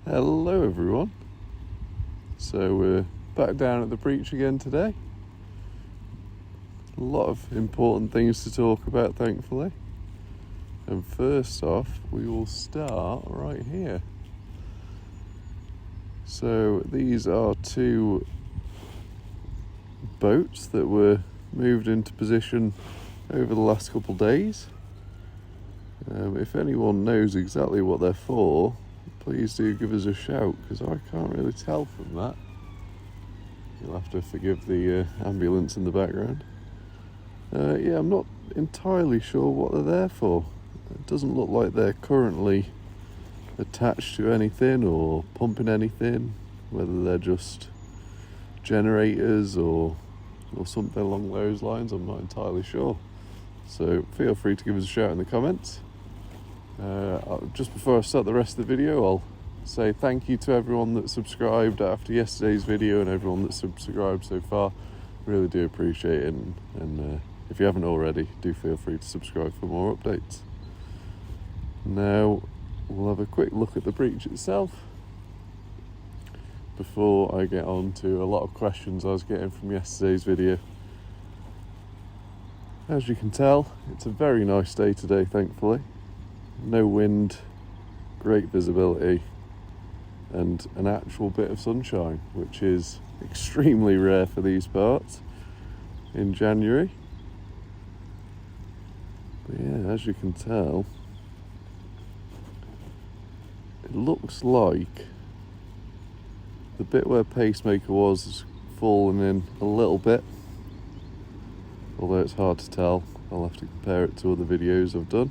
Hello everyone. So we're back down at the breach again today. A lot of important things to talk about, thankfully. And first off, we will start right here. So these are two boats that were moved into position over the last couple of days. If anyone knows exactly what they're for, please do give us a shout, because I can't really tell from that. You'll have to forgive the ambulance in the background. I'm not entirely sure what they're there for. It doesn't look like they're currently attached to anything or pumping anything, whether they're just generators or something along those lines. I'm not entirely sure. So feel free to give us a shout in the comments. Just before I start the rest of the video, I'll say thank you to everyone that subscribed after yesterday's video and everyone that's subscribed so far. Really do appreciate it, and if you haven't already, do feel free to subscribe for more updates. Now we'll have a quick look at the breach itself before I get on to a lot of questions I was getting from yesterday's video. As you can tell, it's a very nice day today, thankfully. No wind, great visibility, and an actual bit of sunshine, which is extremely rare for these parts in January. But yeah, as you can tell, it looks like the bit where pacemaker was has fallen in a little bit, although it's hard to tell. I'll have to compare it to other videos I've done.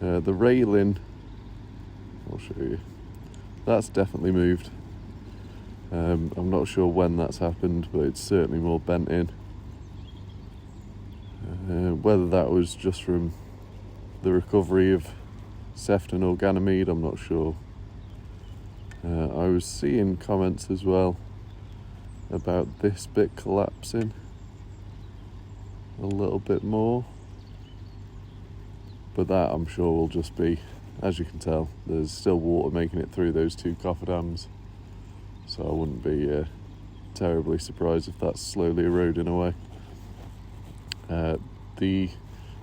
The railing, I'll show you, that's definitely moved. I'm not sure when that's happened, but it's certainly more bent in. Whether that was just from the recovery of Sefton or Ganymede, I'm not sure. I was seeing comments as well about this bit collapsing a little bit more, but that I'm sure will just be, as you can tell, there's still water making it through those two cofferdams, so I wouldn't be terribly surprised if that's slowly eroding away. The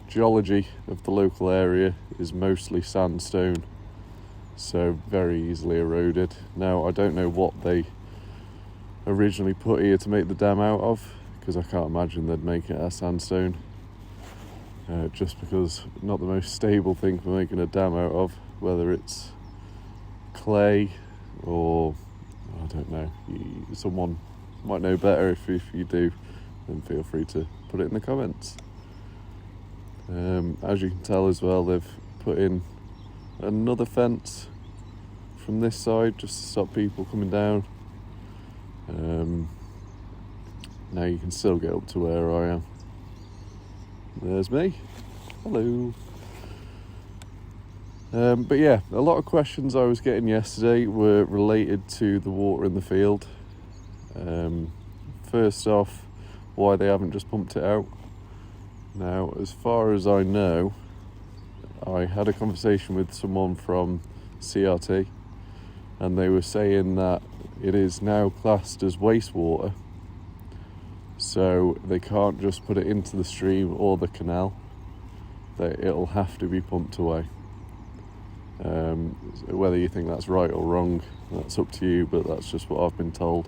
geology of the local area is mostly sandstone, so very easily eroded. Now, I don't know what they originally put here to make the dam out of, because I can't imagine they'd make it out of sandstone, just because not the most stable thing for making a dam out of, whether it's clay or I don't know. Someone might know better. If you do, then feel free to put it in the comments. As you can tell as well, they've put in another fence from this side just to stop people coming down. Now you can still get up to where I am. There's me. Hello. But yeah, a lot of questions I was getting yesterday were related to the water in the field. First off, why they haven't just pumped it out. Now, as far as I know, I had a conversation with someone from CRT, and they were saying that it is now classed as wastewater, so they can't just put it into the stream or the canal. It'll have to be pumped away. Whether you think that's right or wrong, that's up to you, but that's just what I've been told.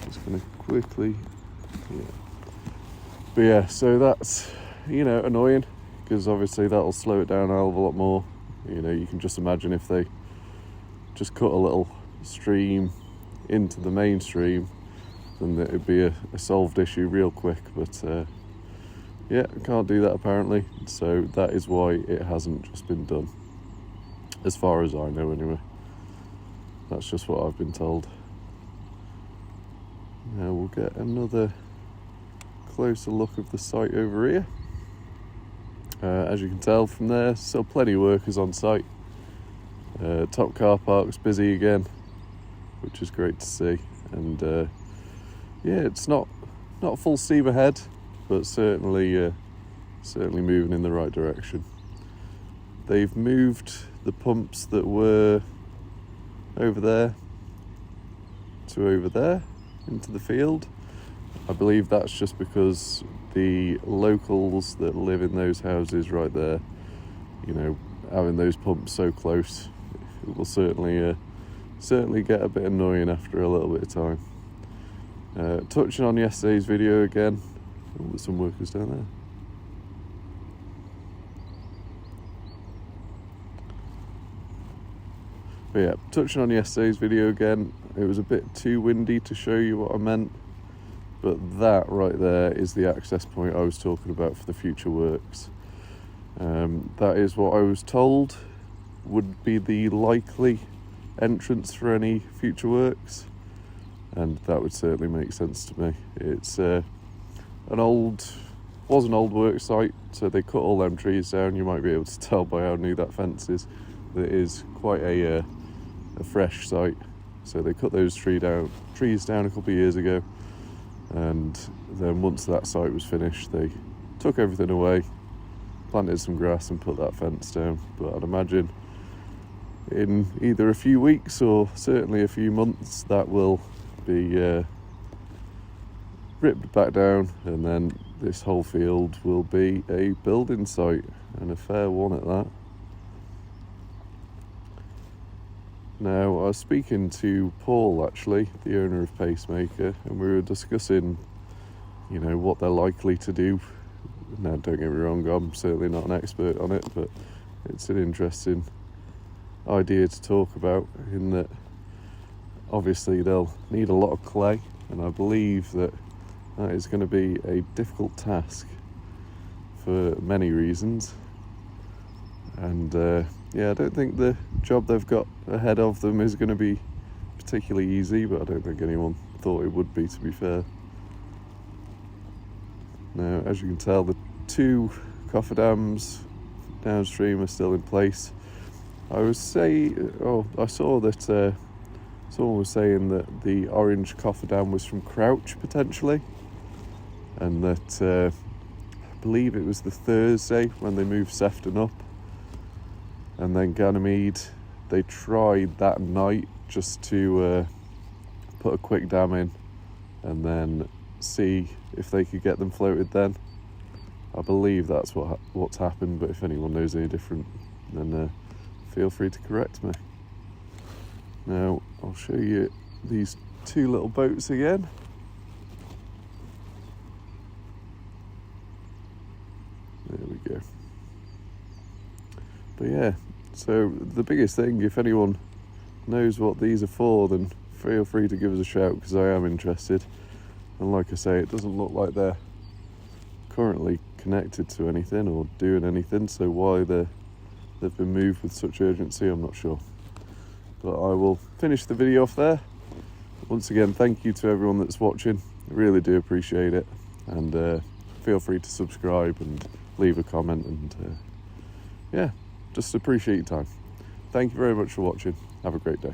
Just going to quickly... But yeah, so that's, annoying, because obviously that'll slow it down a hell of a lot more. You can just imagine if they just cut a little stream into the main stream, then it'd be a solved issue real quick. But can't do that apparently, so that is why it hasn't just been done, as far as I know anyway. That's just what I've been told. Now we'll get another closer look of the site over here. As you can tell from there, still plenty of workers on site. Top car park's busy again, which is great to see. And it's not full steam ahead, but certainly moving in the right direction. They've moved the pumps that were over there to over there into the field. I believe that's just because the locals that live in those houses right there, you know, having those pumps so close, it will certainly get a bit annoying after a little bit of time. Touching on yesterday's video again, oh, there's some workers down there. But yeah, touching on yesterday's video again, it was a bit too windy to show you what I meant, but that right there is the access point I was talking about for the future works. That is what I was told would be the likely entrance for any future works, and that would certainly make sense to me. It's an old work site, so they cut all them trees down. You might be able to tell by how new that fence is that it is quite a fresh site. So they cut those trees down a couple of years ago, and then once that site was finished, they took everything away, planted some grass and put that fence down. But I'd imagine in either a few weeks or certainly a few months that will be ripped back down, and then this whole field will be a building site, and a fair one at that. Now, I was speaking to Paul, actually, the owner of Pacemaker, and we were discussing, you know, what they're likely to do. Now, don't get me wrong, I'm certainly not an expert on it, but it's an interesting idea to talk about, in that obviously they'll need a lot of clay, and I believe that is going to be a difficult task for many reasons. And yeah, I don't think the job they've got ahead of them is going to be particularly easy, but I don't think anyone thought it would be, to be fair. Now, as you can tell, the two cofferdams downstream are still in place. I saw that someone was saying that the orange cofferdam was from Crouch, potentially, and that I believe it was the Thursday when they moved Sefton up. And then Ganymede, they tried that night just to put a quick dam in and then see if they could get them floated then. I believe that's what's happened, but if anyone knows any different, then feel free to correct me. Now, I'll show you these two little boats again. There we go. But yeah, so the biggest thing, if anyone knows what these are for, then feel free to give us a shout, because I am interested. And like I say, it doesn't look like they're currently connected to anything or doing anything, so why they've been moved with such urgency, I'm not sure. But I will finish the video off there. Once again, thank you to everyone that's watching. I really do appreciate it, and feel free to subscribe and leave a comment, and yeah, just appreciate your time. Thank you very much for watching. Have a great day.